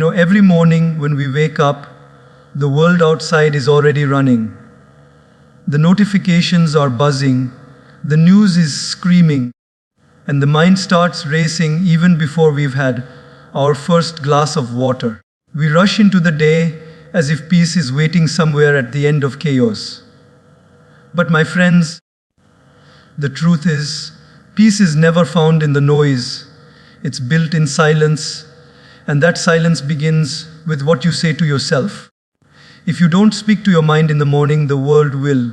Every morning when we wake up, the world outside is already running. The notifications are buzzing, the news is screaming, and the mind starts racing even before we've had our first glass of water. We rush into the day as if peace is waiting somewhere at the end of chaos. But my friends, the truth is, peace is never found in the noise. It's built in silence, and that silence begins with what you say to yourself. If you don't speak to your mind in the morning, the world will.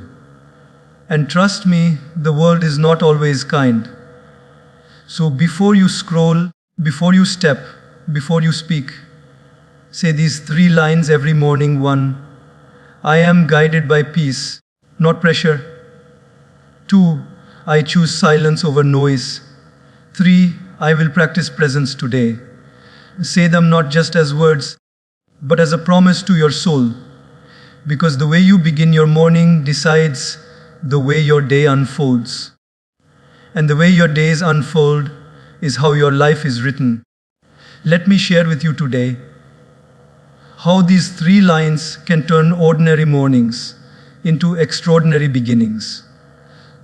And trust me, the world is not always kind. So before you scroll, before you step, before you speak, say these 3 lines every morning. 1. I am guided by peace, not pressure. 2. I choose silence over noise. 3. I will practice presence today. Say them not just as words, but as a promise to your soul. Because the way you begin your morning decides the way your day unfolds. And the way your days unfold is how your life is written. Let me share with you today how these 3 lines can turn ordinary mornings into extraordinary beginnings.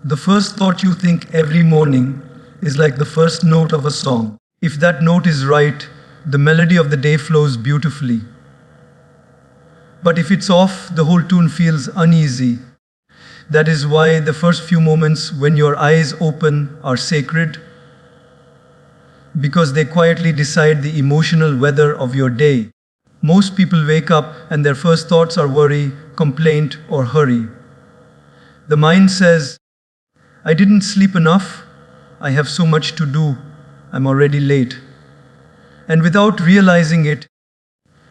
The first thought you think every morning is like the first note of a song. If that note is right, the melody of the day flows beautifully. But if it's off, the whole tune feels uneasy. That is why the first few moments when your eyes open are sacred, because they quietly decide the emotional weather of your day. Most people wake up and their first thoughts are worry, complaint, or hurry. The mind says, I didn't sleep enough, I have so much to do, I'm already late. And without realizing it,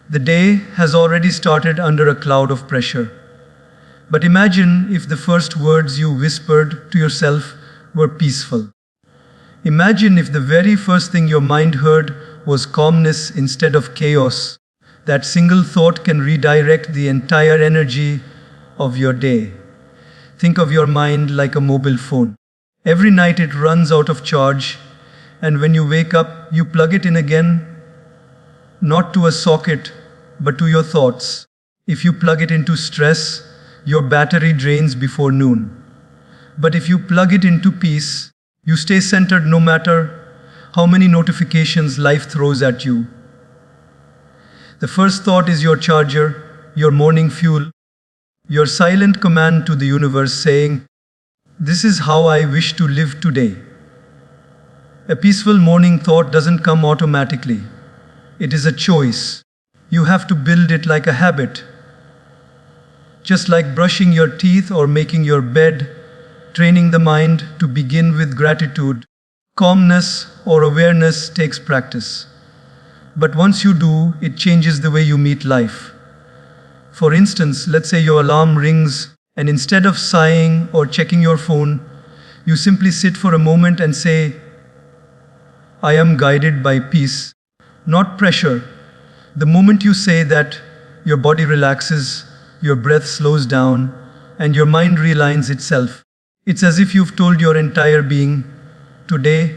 the day has already started under a cloud of pressure. But imagine if the first words you whispered to yourself were peaceful. Imagine if the very first thing your mind heard was calmness instead of chaos. That single thought can redirect the entire energy of your day. Think of your mind like a mobile phone. Every night it runs out of charge, and when you wake up, you plug it in again, not to a socket, but to your thoughts. If you plug it into stress, your battery drains before noon. But if you plug it into peace, you stay centered no matter how many notifications life throws at you. The first thought is your charger, your morning fuel, your silent command to the universe saying, this is how I wish to live today. A peaceful morning thought doesn't come automatically. It is a choice. You have to build it like a habit. Just like brushing your teeth or making your bed, training the mind to begin with gratitude, calmness or awareness takes practice. But once you do, it changes the way you meet life. For instance, let's say your alarm rings, and instead of sighing or checking your phone, you simply sit for a moment and say, I am guided by peace, not pressure. The moment you say that, your body relaxes, your breath slows down, and your mind realigns itself. It's as if you've told your entire being, today,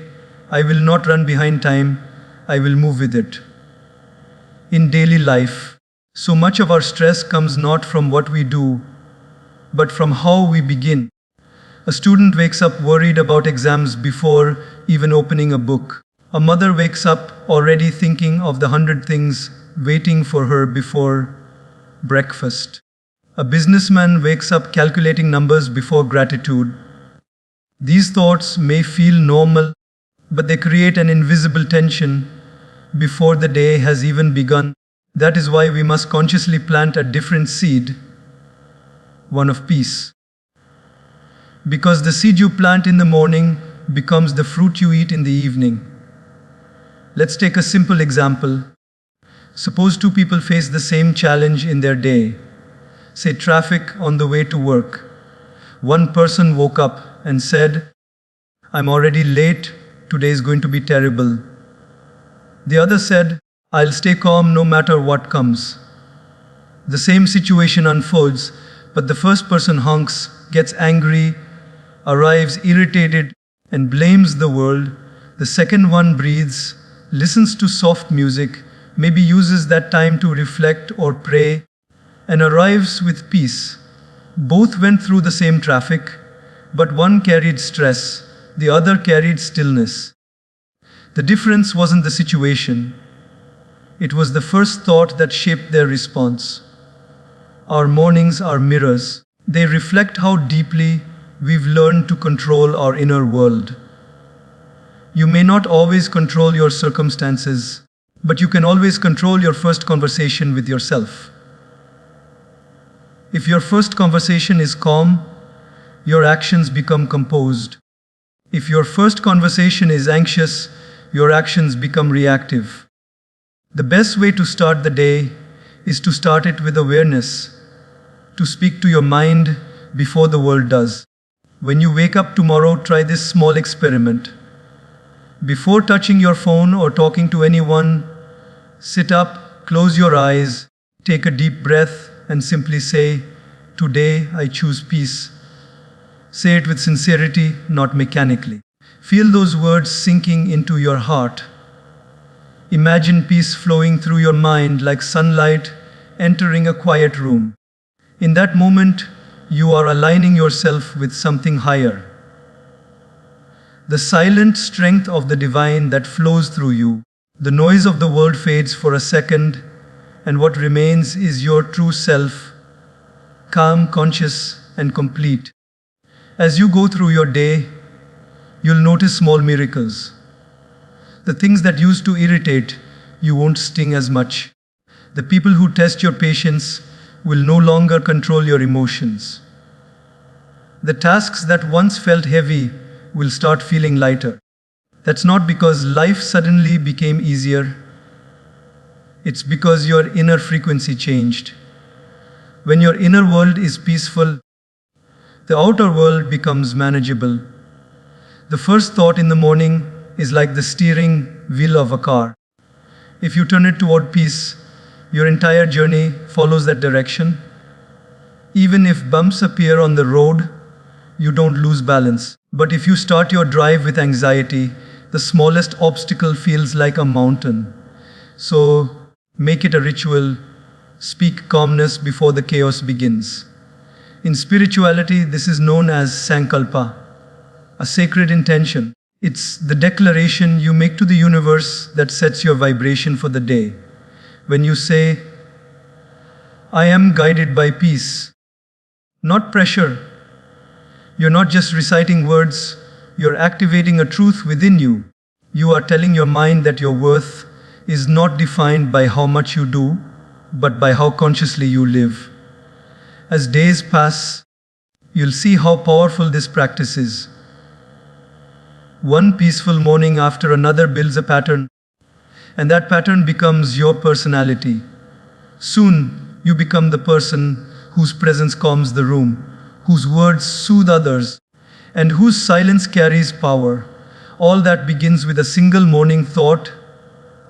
I will not run behind time, I will move with it. In daily life, so much of our stress comes not from what we do, but from how we begin. A student wakes up worried about exams before even opening a book. A mother wakes up already thinking of the 100 things waiting for her before breakfast. A businessman wakes up calculating numbers before gratitude. These thoughts may feel normal, but they create an invisible tension before the day has even begun. That is why we must consciously plant a different seed, one of peace. Because the seed you plant in the morning becomes the fruit you eat in the evening. Let's take a simple example. Suppose 2 people face the same challenge in their day. Say traffic on the way to work. One person woke up and said, I'm already late, today is going to be terrible. The other said, I'll stay calm no matter what comes. The same situation unfolds, but the first person honks, gets angry, arrives irritated, and blames the world. The second one breathes, listens to soft music, maybe uses that time to reflect or pray, and arrives with peace. Both went through the same traffic, but one carried stress, the other carried stillness. The difference wasn't the situation, it was the first thought that shaped their response. Our mornings are mirrors. They reflect how deeply we've learned to control our inner world. You may not always control your circumstances, but you can always control your first conversation with yourself. If your first conversation is calm, your actions become composed. If your first conversation is anxious, your actions become reactive. The best way to start the day is to start it with awareness, to speak to your mind before the world does. When you wake up tomorrow, try this small experiment. Before touching your phone or talking to anyone, sit up, close your eyes, take a deep breath, and simply say, "Today I choose peace." Say it with sincerity, not mechanically. Feel those words sinking into your heart. Imagine peace flowing through your mind like sunlight entering a quiet room. In that moment, you are aligning yourself with something higher. The silent strength of the divine that flows through you. The noise of the world fades for a second, and what remains is your true self, calm, conscious, and complete. As you go through your day, you'll notice small miracles. The things that used to irritate you won't sting as much. The people who test your patience will no longer control your emotions. The tasks that once felt heavy will start feeling lighter. That's not because life suddenly became easier. It's because your inner frequency changed. When your inner world is peaceful, the outer world becomes manageable. The first thought in the morning is like the steering wheel of a car. If you turn it toward peace, your entire journey follows that direction. Even if bumps appear on the road, you don't lose balance. But if you start your drive with anxiety, the smallest obstacle feels like a mountain. So make it a ritual. Speak calmness before the chaos begins. In spirituality, this is known as sankalpa, a sacred intention. It's the declaration you make to the universe that sets your vibration for the day. When you say, "I am guided by peace," not pressure, you're not just reciting words, you're activating a truth within you. You are telling your mind that your worth is not defined by how much you do, but by how consciously you live. As days pass, you'll see how powerful this practice is. One peaceful morning after another builds a pattern, and that pattern becomes your personality. Soon, you become the person whose presence calms the room, whose words soothe others, and whose silence carries power. All that begins with a single morning thought,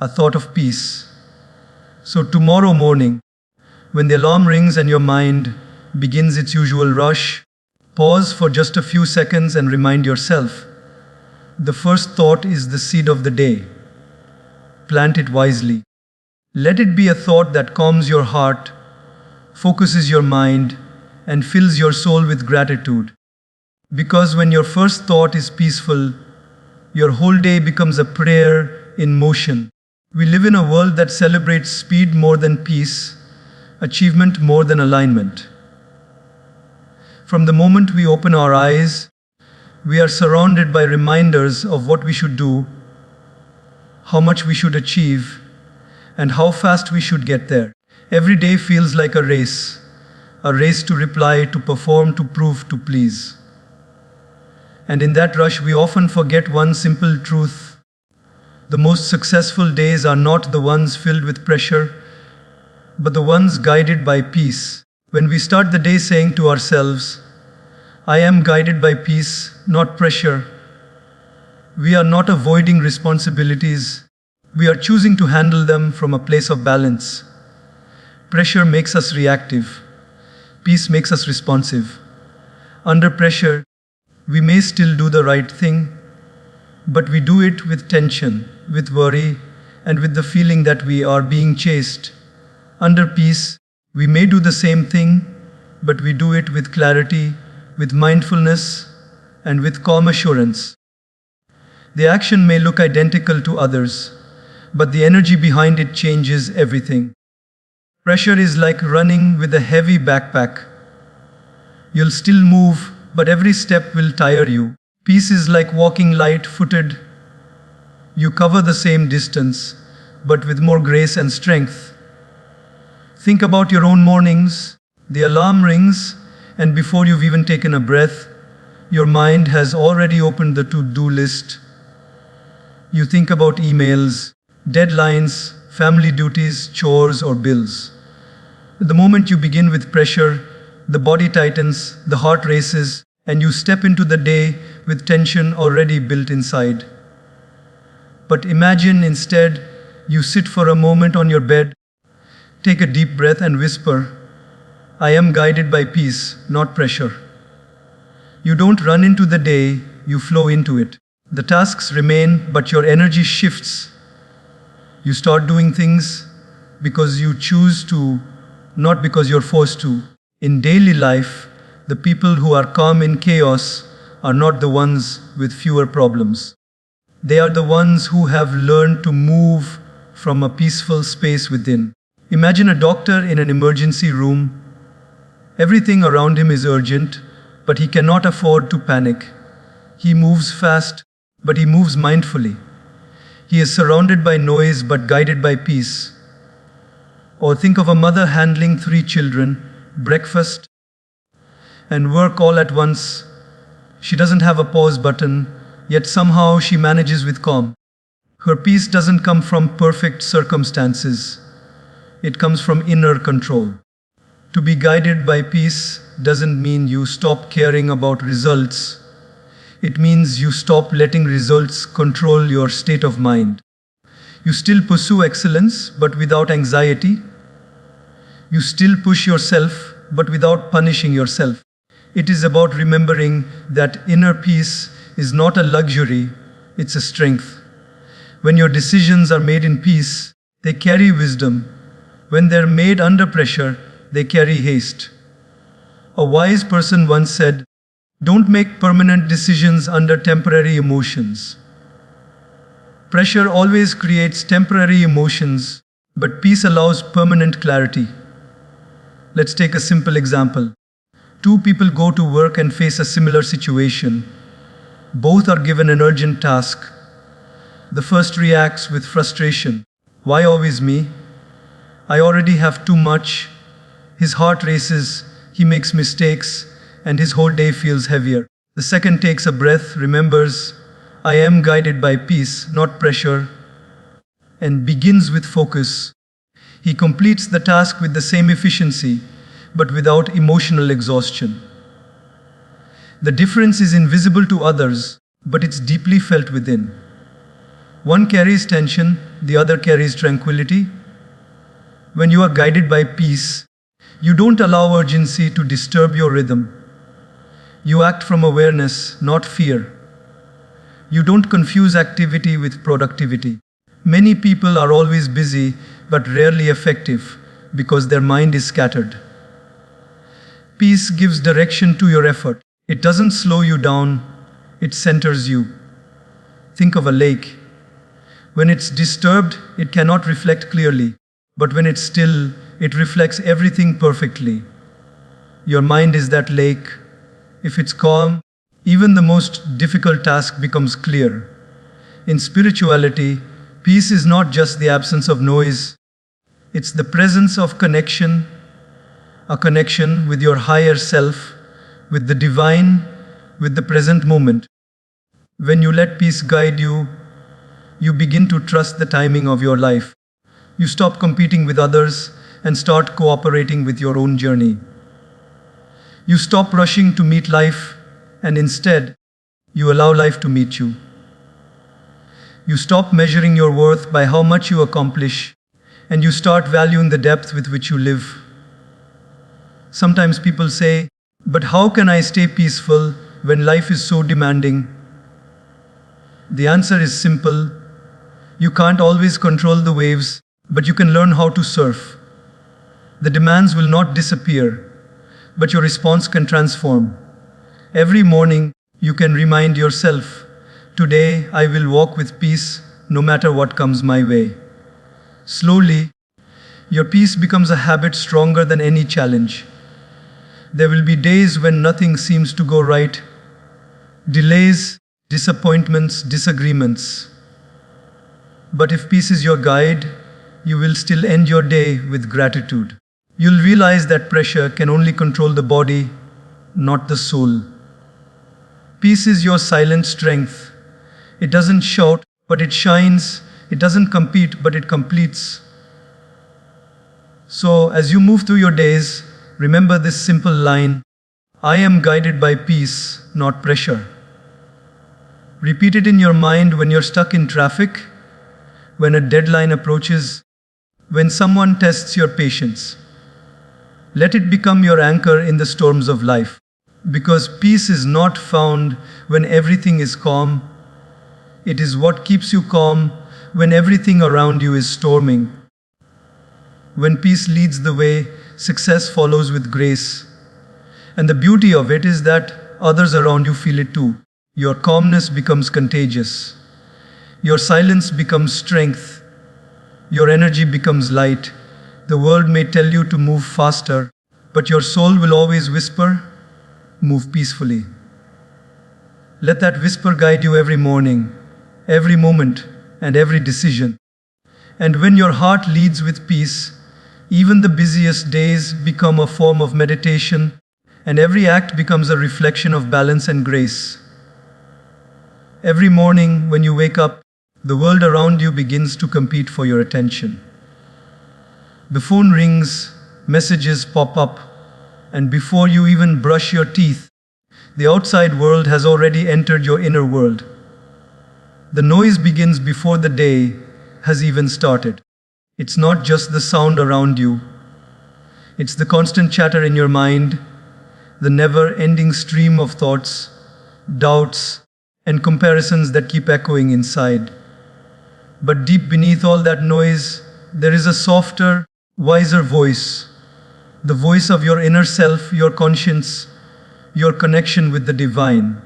a thought of peace. So tomorrow morning, when the alarm rings and your mind begins its usual rush, pause for just a few seconds and remind yourself, the first thought is the seed of the day. Plant it wisely. Let it be a thought that calms your heart, focuses your mind, and fills your soul with gratitude. Because when your first thought is peaceful, your whole day becomes a prayer in motion. We live in a world that celebrates speed more than peace, achievement more than alignment. From the moment we open our eyes, we are surrounded by reminders of what we should do, how much we should achieve, and how fast we should get there. Every day feels like a race to reply, to perform, to prove, to please. And in that rush, we often forget one simple truth. The most successful days are not the ones filled with pressure, but the ones guided by peace. When we start the day saying to ourselves, "I am guided by peace, not pressure," we are not avoiding responsibilities. We are choosing to handle them from a place of balance. Pressure makes us reactive. Peace makes us responsive. Under pressure, we may still do the right thing, but we do it with tension, with worry, and with the feeling that we are being chased. Under peace, we may do the same thing, but we do it with clarity, with mindfulness, and with calm assurance. The action may look identical to others, but the energy behind it changes everything. Pressure is like running with a heavy backpack. You'll still move, but every step will tire you. Peace is like walking light-footed. You cover the same distance, but with more grace and strength. Think about your own mornings. The alarm rings, and before you've even taken a breath, your mind has already opened the to-do list. You think about emails, deadlines, family duties, chores, or bills. The moment you begin with pressure, the body tightens, the heart races, and you step into the day with tension already built inside. But imagine instead you sit for a moment on your bed, take a deep breath and whisper, "I am guided by peace, not pressure." You don't run into the day, you flow into it. The tasks remain, but your energy shifts. You start doing things because you choose to, not because you're forced to. In daily life, the people who are calm in chaos are not the ones with fewer problems. They are the ones who have learned to move from a peaceful space within. Imagine a doctor in an emergency room. Everything around him is urgent, but he cannot afford to panic. He moves fast, but he moves mindfully. He is surrounded by noise, but guided by peace. Or think of a mother handling 3 children, breakfast, and work all at once. She doesn't have a pause button, yet somehow she manages with calm. Her peace doesn't come from perfect circumstances. It comes from inner control. To be guided by peace doesn't mean you stop caring about results. It means you stop letting results control your state of mind. You still pursue excellence, but without anxiety. You still push yourself, but without punishing yourself. It is about remembering that inner peace is not a luxury, it's a strength. When your decisions are made in peace, they carry wisdom. When they're made under pressure, they carry haste. A wise person once said, "Don't make permanent decisions under temporary emotions." Pressure always creates temporary emotions, but peace allows permanent clarity. Let's take a simple example. 2 people go to work and face a similar situation. Both are given an urgent task. The first reacts with frustration. "Why always me? I already have too much." His heart races, he makes mistakes, and his whole day feels heavier. The second takes a breath, remembers, "I am guided by peace, not pressure," and begins with focus. He completes the task with the same efficiency, but without emotional exhaustion. The difference is invisible to others, but it's deeply felt within. One carries tension, the other carries tranquility. When you are guided by peace, you don't allow urgency to disturb your rhythm. You act from awareness, not fear. You don't confuse activity with productivity. Many people are always busy, but rarely effective, because their mind is scattered. Peace gives direction to your effort. It doesn't slow you down, it centers you. Think of a lake. When it's disturbed, it cannot reflect clearly, but when it's still, it reflects everything perfectly. Your mind is that lake. If it's calm, even the most difficult task becomes clear. In spirituality, peace is not just the absence of noise, it's the presence of connection, a connection with your higher self, with the divine, with the present moment. When you let peace guide you, you begin to trust the timing of your life. You stop competing with others and start cooperating with your own journey. You stop rushing to meet life, and instead, you allow life to meet you. You stop measuring your worth by how much you accomplish, and you start valuing the depth with which you live. Sometimes people say, "But how can I stay peaceful when life is so demanding?" The answer is simple. You can't always control the waves, but you can learn how to surf. The demands will not disappear, but your response can transform. Every morning, you can remind yourself, today I will walk with peace no matter what comes my way. Slowly, your peace becomes a habit stronger than any challenge. There will be days when nothing seems to go right, delays, disappointments, disagreements. But if peace is your guide, you will still end your day with gratitude. You'll realize that pressure can only control the body, not the soul. Peace is your silent strength. It doesn't shout, but it shines. It doesn't compete, but it completes. So, as you move through your days, remember this simple line: I am guided by peace, not pressure. Repeat it in your mind when you're stuck in traffic, when a deadline approaches, when someone tests your patience. Let it become your anchor in the storms of life. Because peace is not found when everything is calm. It is what keeps you calm when everything around you is storming. When peace leads the way, success follows with grace. And the beauty of it is that others around you feel it too. Your calmness becomes contagious. Your silence becomes strength. Your energy becomes light. The world may tell you to move faster, but your soul will always whisper, move peacefully. Let that whisper guide you every morning, every moment, and every decision. And when your heart leads with peace, even the busiest days become a form of meditation, and every act becomes a reflection of balance and grace. Every morning when you wake up, the world around you begins to compete for your attention. The phone rings, messages pop up, and before you even brush your teeth, the outside world has already entered your inner world. The noise begins before the day has even started. It's not just the sound around you. It's the constant chatter in your mind, the never-ending stream of thoughts, doubts, and comparisons that keep echoing inside. But deep beneath all that noise, there is a softer, wiser voice. The voice of your inner self, your conscience, your connection with the divine.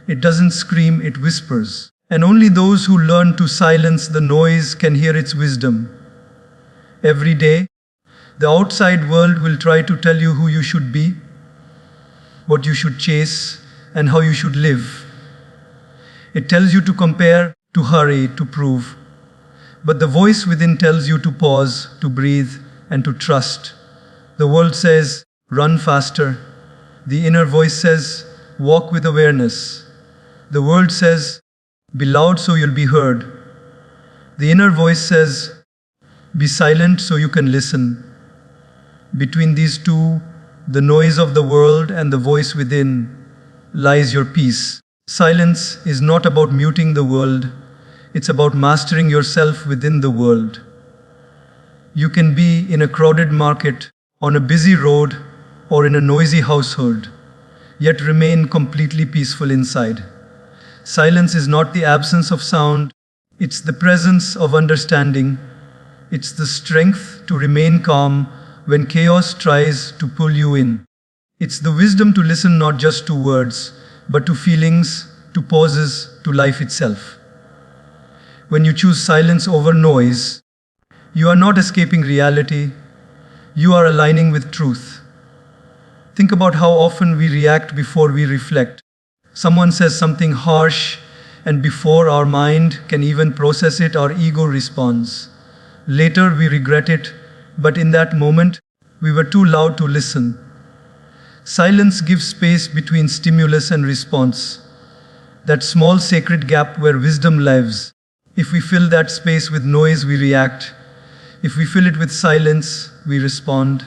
It doesn't scream, it whispers. And only those who learn to silence the noise can hear its wisdom. Every day, the outside world will try to tell you who you should be, what you should chase, and how you should live. It tells you to compare, to hurry, to prove. But the voice within tells you to pause, to breathe, and to trust. The world says, run faster. The inner voice says, walk with awareness. The world says, be loud so you'll be heard. The inner voice says, be silent so you can listen. Between these two, the noise of the world and the voice within, lies your peace. Silence is not about muting the world. It's about mastering yourself within the world. You can be in a crowded market, on a busy road, or in a noisy household, yet remain completely peaceful inside. Silence is not the absence of sound, it's the presence of understanding. It's the strength to remain calm when chaos tries to pull you in. It's the wisdom to listen not just to words, but to feelings, to pauses, to life itself. When you choose silence over noise, you are not escaping reality, you are aligning with truth. Think about how often we react before we reflect. Someone says something harsh, and before our mind can even process it, our ego responds. Later we regret it, but in that moment, we were too loud to listen. Silence gives space between stimulus and response. That small sacred gap where wisdom lives. If we fill that space with noise, we react. If we fill it with silence, we respond.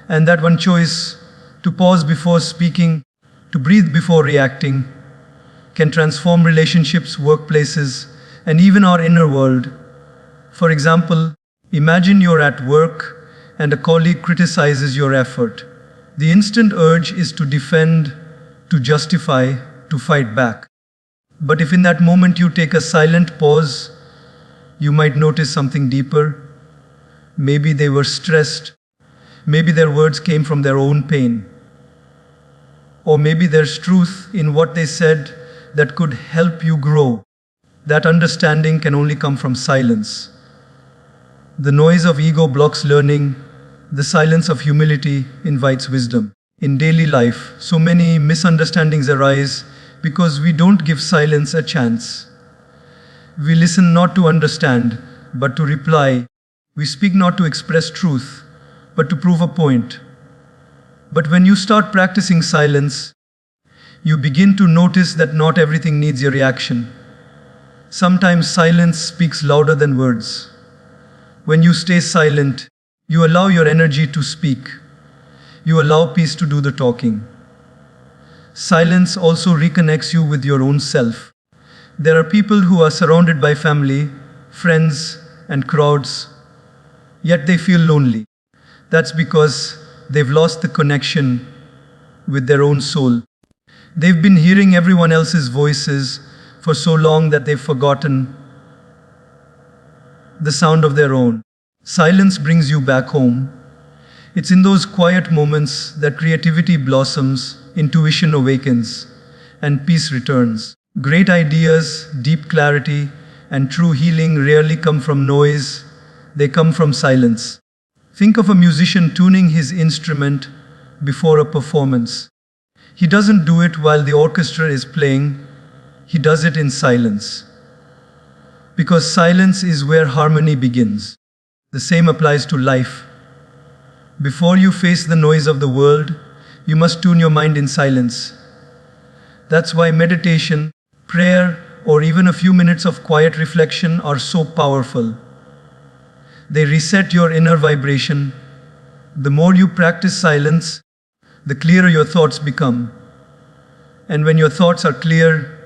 And that one choice, to pause before speaking, to breathe before reacting, can transform relationships, workplaces, and even our inner world. For example, imagine you're at work and a colleague criticizes your effort. The instant urge is to defend, to justify, to fight back. But if in that moment you take a silent pause, You might notice something deeper. Maybe they were stressed. Maybe their words came from their own pain. Or maybe there's truth in what they said that could help you grow. That understanding can only come from silence. The noise of ego blocks learning. The silence of humility invites wisdom. In daily life, so many misunderstandings arise because we don't give silence a chance. We listen not to understand, but to reply. We speak not to express truth, but to prove a point. But when you start practicing silence, you begin to notice that not everything needs your reaction. Sometimes silence speaks louder than words. When you stay silent, you allow your energy to speak. You allow peace to do the talking. Silence also reconnects you with your own self. There are people who are surrounded by family, friends, and crowds, yet they feel lonely. That's because they've lost the connection with their own soul. They've been hearing everyone else's voices for so long that they've forgotten the sound of their own. Silence brings you back home. It's in those quiet moments that creativity blossoms, intuition awakens, and peace returns. Great ideas, deep clarity, and true healing rarely come from noise, they come from silence. Think of a musician tuning his instrument before a performance. He doesn't do it while the orchestra is playing, he does it in silence. Because silence is where harmony begins. The same applies to life. Before you face the noise of the world, you must tune your mind in silence. That's why meditation, prayer, or even a few minutes of quiet reflection are so powerful. They reset your inner vibration. The more you practice silence, the clearer your thoughts become. And when your thoughts are clear,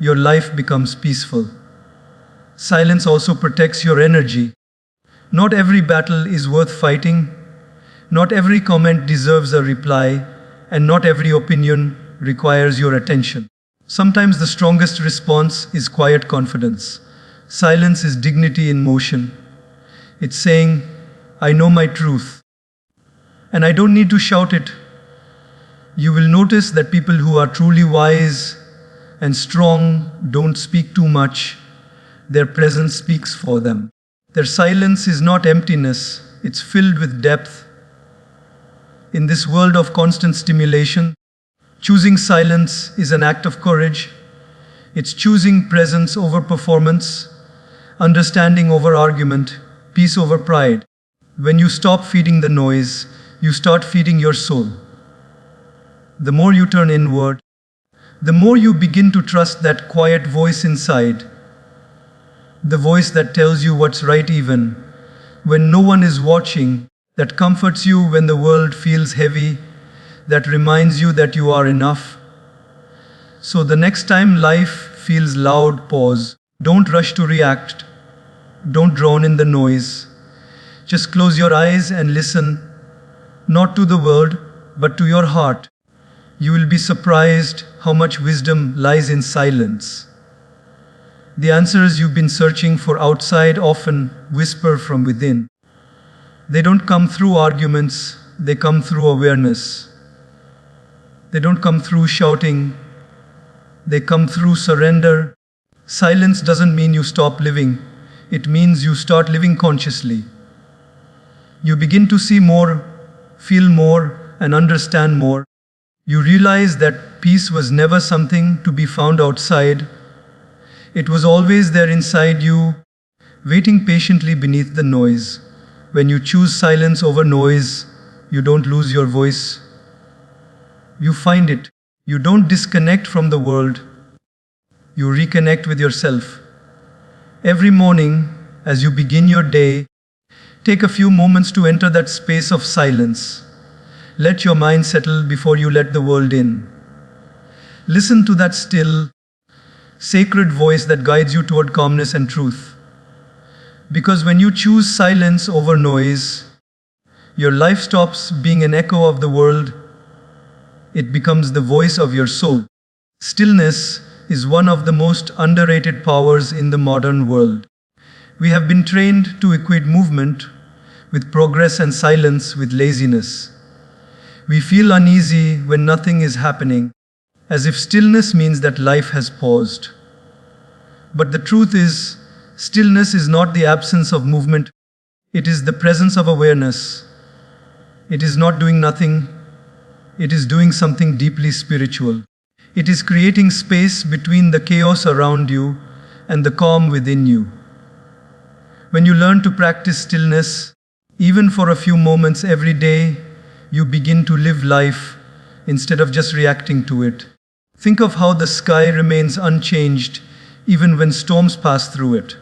your life becomes peaceful. Silence also protects your energy. Not every battle is worth fighting. Not every comment deserves a reply, and not every opinion requires your attention. Sometimes the strongest response is quiet confidence. Silence is dignity in motion. It's saying, I know my truth, and I don't need to shout it. You will notice that people who are truly wise and strong don't speak too much. Their presence speaks for them. Their silence is not emptiness, it's filled with depth. In this world of constant stimulation, choosing silence is an act of courage. It's choosing presence over performance, understanding over argument, peace over pride. When you stop feeding the noise, you start feeding your soul. The more you turn inward, the more you begin to trust that quiet voice inside. The voice that tells you what's right even when no one is watching, that comforts you when the world feels heavy, that reminds you that you are enough. So the next time life feels loud, pause. Don't rush to react. Don't drown in the noise. Just close your eyes and listen, not to the world, but to your heart. You will be surprised how much wisdom lies in silence. The answers you've been searching for outside often whisper from within. They don't come through arguments, they come through awareness. They don't come through shouting, they come through surrender. Silence doesn't mean you stop living, it means you start living consciously. You begin to see more, feel more, and understand more. You realize that peace was never something to be found outside. It was always there inside you, waiting patiently beneath the noise. When you choose silence over noise, you don't lose your voice. You find it. You don't disconnect from the world. You reconnect with yourself. Every morning, as you begin your day, take a few moments to enter that space of silence. Let your mind settle before you let the world in. Listen to that still, sacred voice that guides you toward calmness and truth. Because when you choose silence over noise, your life stops being an echo of the world. It becomes the voice of your soul. Stillness is one of the most underrated powers in the modern world. We have been trained to equate movement with progress and silence with laziness. We feel uneasy when nothing is happening, as if stillness means that life has paused. But the truth is, stillness is not the absence of movement, it is the presence of awareness. It is not doing nothing, it is doing something deeply spiritual. It is creating space between the chaos around you and the calm within you. When you learn to practice stillness, even for a few moments every day, you begin to live life instead of just reacting to it. Think of how the sky remains unchanged even when storms pass through it.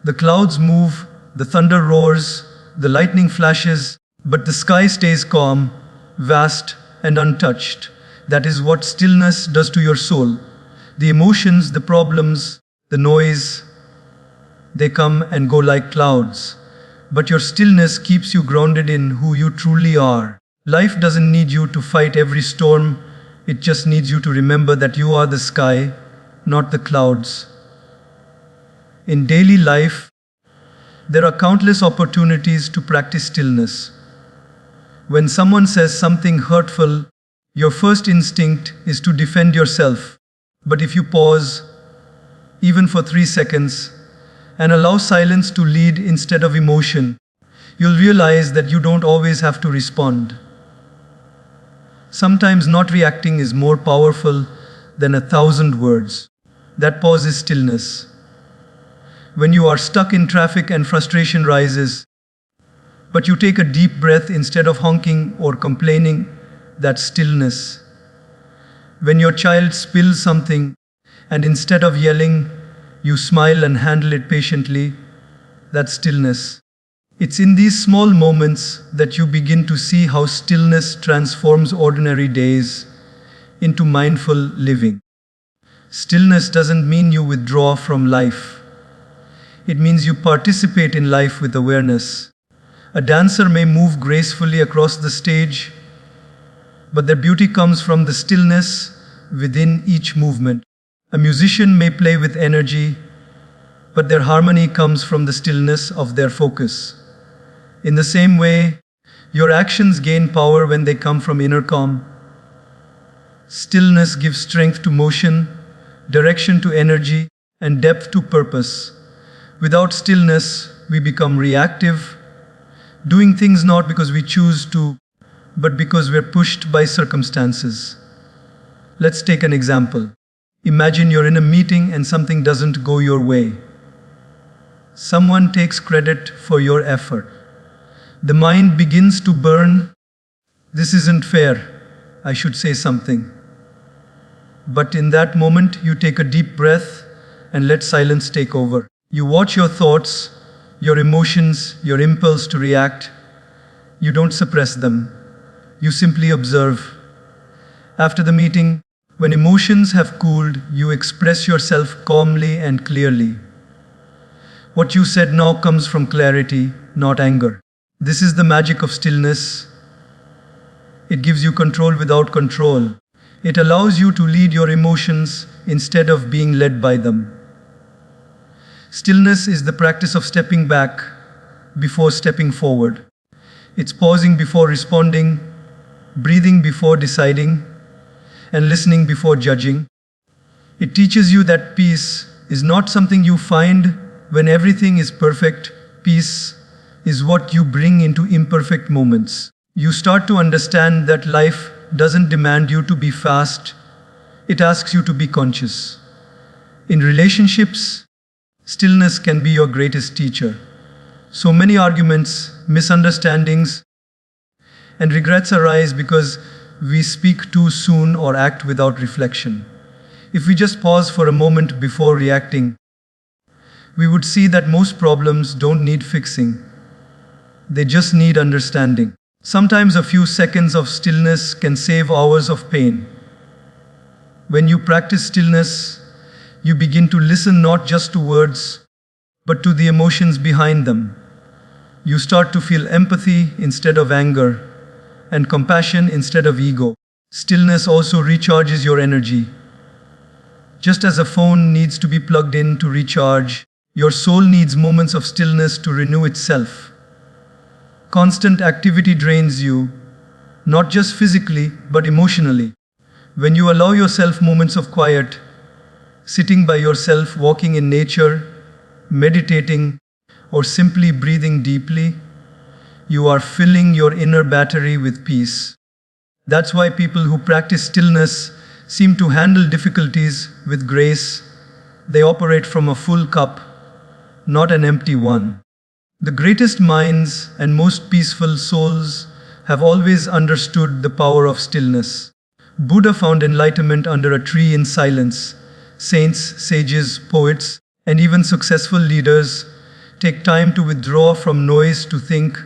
The clouds move, the thunder roars, the lightning flashes, but the sky stays calm, vast, and untouched. That is what stillness does to your soul. The emotions, the problems, the noise, they come and go like clouds. But your stillness keeps you grounded in who you truly are. Life doesn't need you to fight every storm, it just needs you to remember that you are the sky, not the clouds. In daily life, there are countless opportunities to practice stillness. When someone says something hurtful, your first instinct is to defend yourself. But if you pause, even for 3 seconds, and allow silence to lead instead of emotion, you'll realize that you don't always have to respond. Sometimes not reacting is more powerful than 1,000 words. That pause is stillness. When you are stuck in traffic and frustration rises, but you take a deep breath instead of honking or complaining, that's stillness. When your child spills something, and instead of yelling, you smile and handle it patiently, that's stillness. It's in these small moments that you begin to see how stillness transforms ordinary days into mindful living. Stillness doesn't mean you withdraw from life. It means you participate in life with awareness. A dancer may move gracefully across the stage, but their beauty comes from the stillness within each movement. A musician may play with energy, but their harmony comes from the stillness of their focus. In the same way, your actions gain power when they come from inner calm. Stillness gives strength to motion, direction to energy, and depth to purpose. Without stillness, we become reactive, doing things not because we choose to, but because we're pushed by circumstances. Let's take an example. Imagine you're in a meeting and something doesn't go your way. Someone takes credit for your effort. The mind begins to burn. This isn't fair. I should say something. But in that moment, you take a deep breath and let silence take over. You watch your thoughts, your emotions, your impulse to react. You don't suppress them. You simply observe. After the meeting, when emotions have cooled, you express yourself calmly and clearly. What you said now comes from clarity, not anger. This is the magic of stillness. It gives you control without control. It allows you to lead your emotions instead of being led by them. Stillness is the practice of stepping back before stepping forward. It's pausing before responding, breathing before deciding, and listening before judging. It teaches you that peace is not something you find when everything is perfect. Peace is what you bring into imperfect moments. You start to understand that life doesn't demand you to be fast, it asks you to be conscious. In relationships, stillness can be your greatest teacher. So many arguments, misunderstandings, and regrets arise because we speak too soon or act without reflection. If we just pause for a moment before reacting, we would see that most problems don't need fixing. They just need understanding. Sometimes a few seconds of stillness can save hours of pain. When you practice stillness, you begin to listen not just to words, but to the emotions behind them. You start to feel empathy instead of anger, and compassion instead of ego. Stillness also recharges your energy. Just as a phone needs to be plugged in to recharge, Your soul needs moments of stillness to renew itself. Constant activity drains you, not just physically, but emotionally. When you allow yourself moments of quiet, sitting by yourself, walking in nature, meditating, or simply breathing deeply, you are filling your inner battery with peace. That's why people who practice stillness seem to handle difficulties with grace. They operate from a full cup, not an empty one. The greatest minds and most peaceful souls have always understood the power of stillness. Buddha found enlightenment under a tree in silence. Saints, sages, poets, and even successful leaders take time to withdraw from noise to think,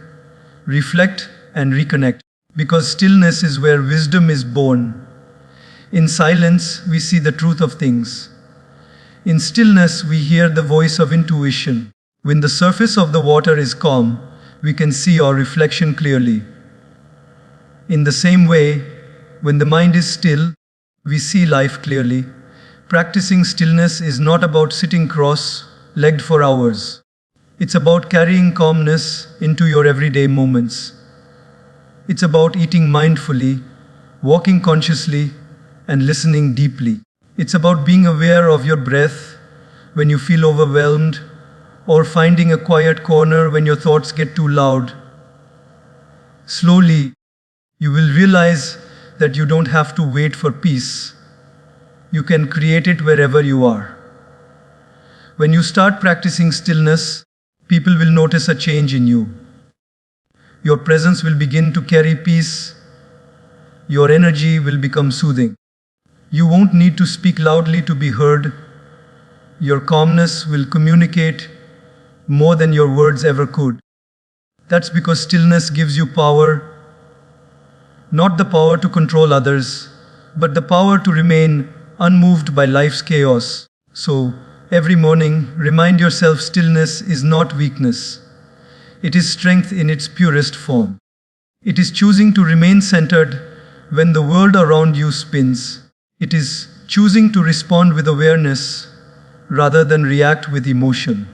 reflect, and reconnect. Because stillness is where wisdom is born. In silence, we see the truth of things. In stillness, we hear the voice of intuition. When the surface of the water is calm, we can see our reflection clearly. In the same way, when the mind is still, we see life clearly. Practicing stillness is not about sitting cross-legged for hours. It's about carrying calmness into your everyday moments. It's about eating mindfully, walking consciously, and listening deeply. It's about being aware of your breath when you feel overwhelmed, or finding a quiet corner when your thoughts get too loud. Slowly, you will realize that you don't have to wait for peace. You can create it wherever you are. When you start practicing stillness, people will notice a change in you. Your presence will begin to carry peace. Your energy will become soothing. You won't need to speak loudly to be heard. Your calmness will communicate more than your words ever could. That's because stillness gives you power, not the power to control others, but the power to remain unmoved by life's chaos. So, every morning, remind yourself stillness is not weakness. It is strength in its purest form. It is choosing to remain centered when the world around you spins. It is choosing to respond with awareness rather than react with emotion.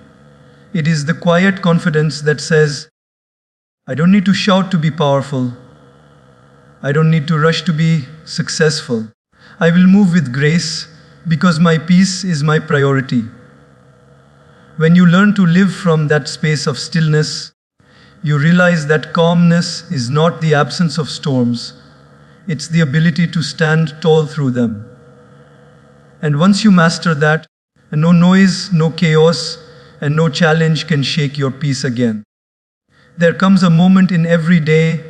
It is the quiet confidence that says, I don't need to shout to be powerful. I don't need to rush to be successful. I will move with grace because my peace is my priority. When you learn to live from that space of stillness, you realize that calmness is not the absence of storms. It's the ability to stand tall through them. And once you master that, no noise, no chaos, and no challenge can shake your peace again. There comes a moment in every day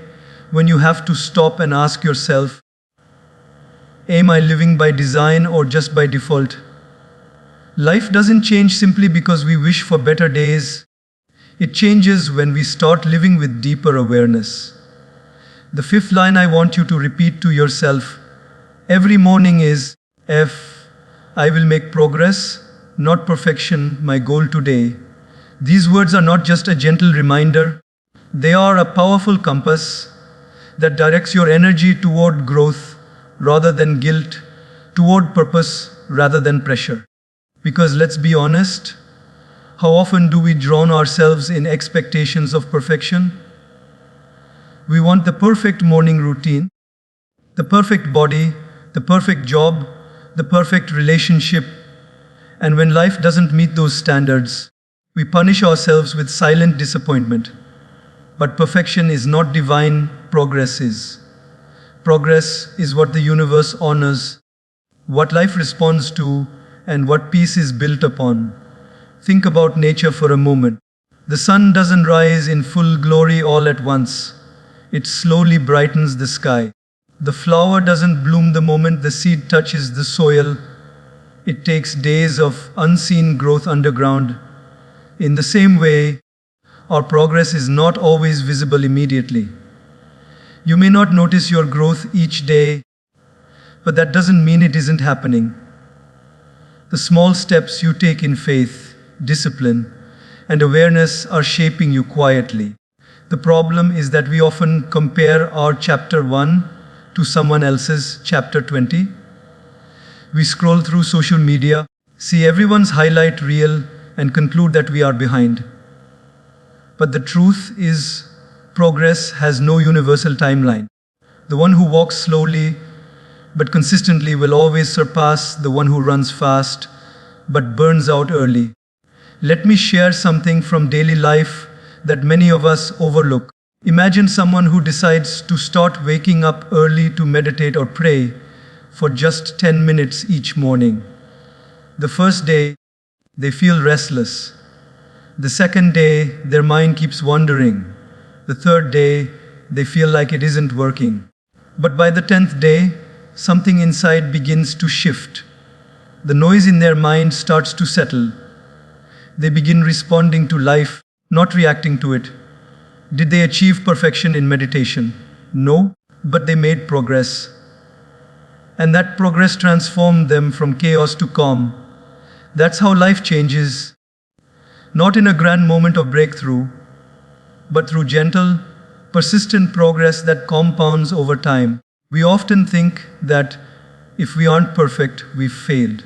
when you have to stop and ask yourself, am I living by design or just by default? Life doesn't change simply because we wish for better days. It changes when we start living with deeper awareness. The fifth line I want you to repeat to yourself every morning is, I will make progress, not perfection, my goal today. These words are not just a gentle reminder, they are a powerful compass that directs your energy toward growth rather than guilt, toward purpose rather than pressure. Because let's be honest, how often do we drown ourselves in expectations of perfection? We want the perfect morning routine, the perfect body, the perfect job, the perfect relationship, and when life doesn't meet those standards, we punish ourselves with silent disappointment. But perfection is not divine, progress is. Progress is what the universe honors, what life responds to, and what peace is built upon. Think about nature for a moment. The sun doesn't rise in full glory all at once. It slowly brightens the sky. The flower doesn't bloom the moment the seed touches the soil. It takes days of unseen growth underground. In the same way, our progress is not always visible immediately. You may not notice your growth each day, but that doesn't mean it isn't happening. The small steps you take in faith, discipline, and awareness are shaping you quietly. The problem is that we often compare our chapter 1 to someone else's chapter 20. We scroll through social media, see everyone's highlight reel, and conclude that we are behind. But the truth is, progress has no universal timeline. The one who walks slowly but consistently will always surpass the one who runs fast but burns out early. Let me share something from daily life that many of us overlook. Imagine someone who decides to start waking up early to meditate or pray for just 10 minutes each morning. The first day, they feel restless. The second day, their mind keeps wandering. The third day, they feel like it isn't working. But by the 10th day, something inside begins to shift. The noise in their mind starts to settle. They begin responding to life, not reacting to it. Did they achieve perfection in meditation? No, but they made progress. And that progress transformed them from chaos to calm. That's how life changes. Not in a grand moment of breakthrough, but through gentle, persistent progress that compounds over time. We often think that if we aren't perfect, we've failed.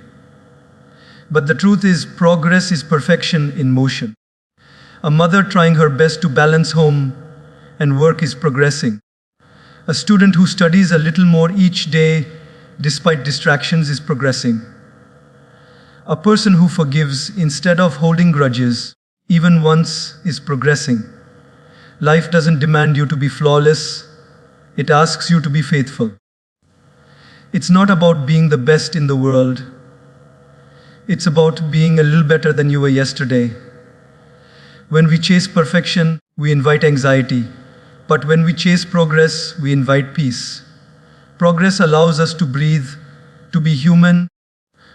But the truth is, progress is perfection in motion. A mother trying her best to balance home and work is progressing. A student who studies a little more each day despite distractions is progressing. A person who forgives instead of holding grudges, even once, is progressing. Life doesn't demand you to be flawless, it asks you to be faithful. It's not about being the best in the world. It's about being a little better than you were yesterday. When we chase perfection, we invite anxiety. But when we chase progress, we invite peace. Progress allows us to breathe, to be human,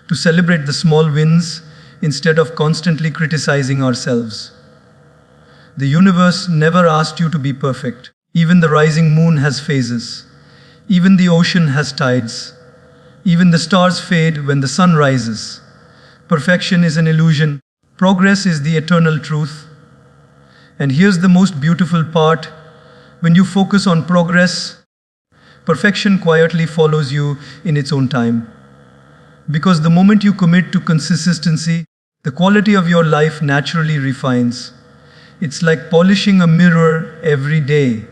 to celebrate the small wins instead of constantly criticizing ourselves. The universe never asked you to be perfect. Even the rising moon has phases. Even the ocean has tides. Even the stars fade when the sun rises. Perfection is an illusion. Progress is the eternal truth. And here's the most beautiful part. When you focus on progress, perfection quietly follows you in its own time. Because the moment you commit to consistency, the quality of your life naturally refines. It's like polishing a mirror every day.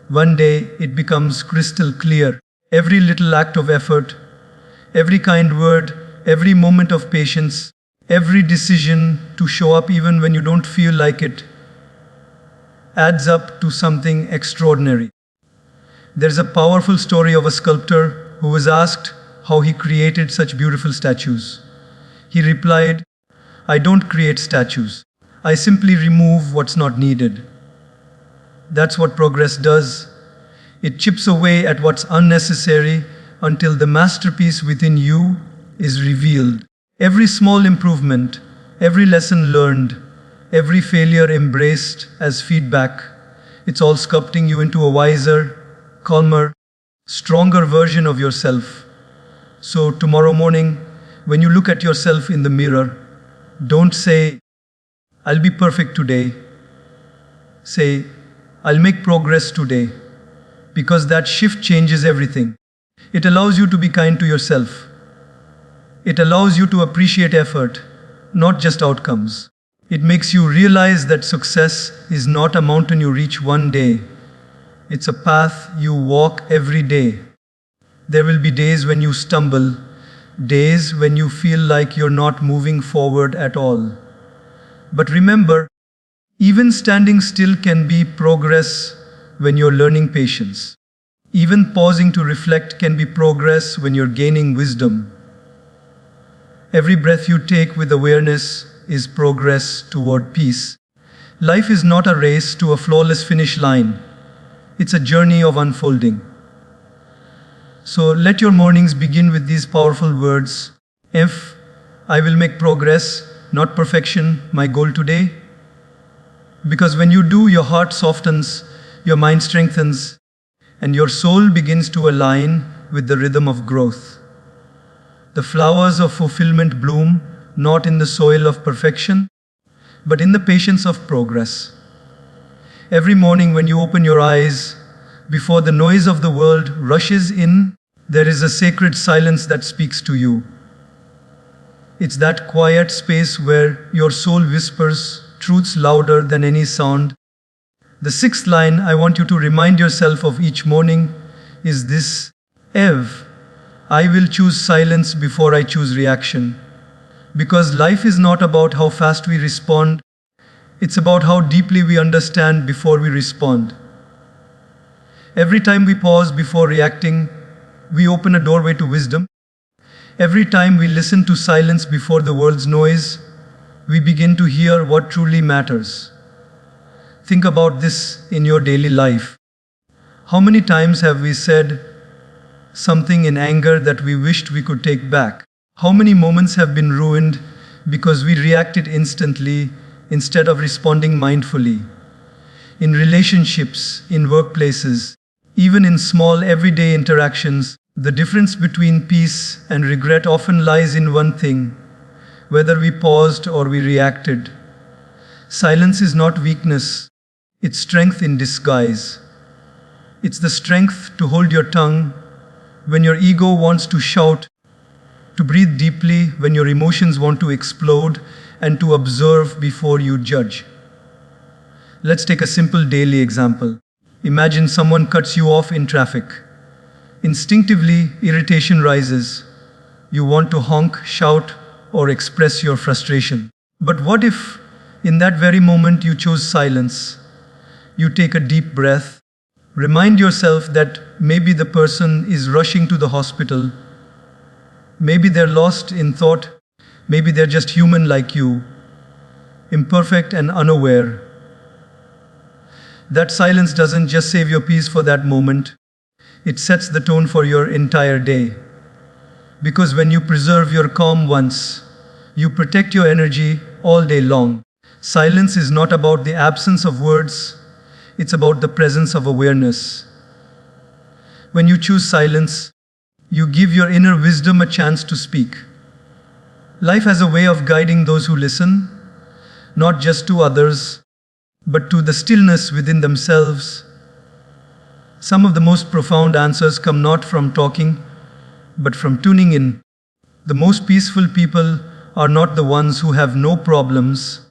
One day it becomes crystal clear. Every little act of effort, every kind word, every moment of patience, every decision to show up even when you don't feel like it, adds up to something extraordinary. There's a powerful story of a sculptor who was asked how he created such beautiful statues. He replied, "I don't create statues. I simply remove what's not needed." That's what progress does. It chips away at what's unnecessary until the masterpiece within you is revealed. Every small improvement, every lesson learned, every failure embraced as feedback, it's all sculpting you into a wiser, calmer, stronger version of yourself. So tomorrow morning, when you look at yourself in the mirror, don't say, "I'll be perfect today." Say, "I'll make progress today," because that shift changes everything. It allows you to be kind to yourself. It allows you to appreciate effort, not just outcomes. It makes you realize that success is not a mountain you reach one day. It's a path you walk every day. There will be days when you stumble, days when you feel like you're not moving forward at all. But remember, even standing still can be progress when you're learning patience. Even pausing to reflect can be progress when you're gaining wisdom. Every breath you take with awareness is progress toward peace. Life is not a race to a flawless finish line. It's a journey of unfolding. So let your mornings begin with these powerful words. If I will make progress, not perfection, my goal today. Because when you do, your heart softens, your mind strengthens, and your soul begins to align with the rhythm of growth. The flowers of fulfillment bloom not in the soil of perfection, but in the patience of progress. Every morning when you open your eyes, before the noise of the world rushes in, there is a sacred silence that speaks to you. It's that quiet space where your soul whispers truths louder than any sound. The sixth line I want you to remind yourself of each morning is this: Ev, I will choose silence before I choose reaction. Because life is not about how fast we respond, it's about how deeply we understand before we respond. Every time we pause before reacting, we open a doorway to wisdom. Every time we listen to silence before the world's noise, we begin to hear what truly matters. Think about this in your daily life. How many times have we said something in anger that we wished we could take back? How many moments have been ruined because we reacted instantly instead of responding mindfully? In relationships, in workplaces, even in small everyday interactions, the difference between peace and regret often lies in one thing: whether we paused or we reacted. Silence is not weakness, it's strength in disguise. It's the strength to hold your tongue when your ego wants to shout, to breathe deeply when your emotions want to explode, and to observe before you judge. Let's take a simple daily example. Imagine someone cuts you off in traffic. Instinctively, irritation rises. You want to honk, shout, or express your frustration. But what if, in that very moment, you chose silence? You take a deep breath. Remind yourself that maybe the person is rushing to the hospital. Maybe they're lost in thought. Maybe they're just human like you, imperfect and unaware. That silence doesn't just save your peace for that moment. It sets the tone for your entire day. Because when you preserve your calm once, you protect your energy all day long. Silence is not about the absence of words, it's about the presence of awareness. When you choose silence, you give your inner wisdom a chance to speak. Life has a way of guiding those who listen, not just to others, but to the stillness within themselves. Some of the most profound answers come not from talking, but from tuning in. The most peaceful people are not the ones who have no problems,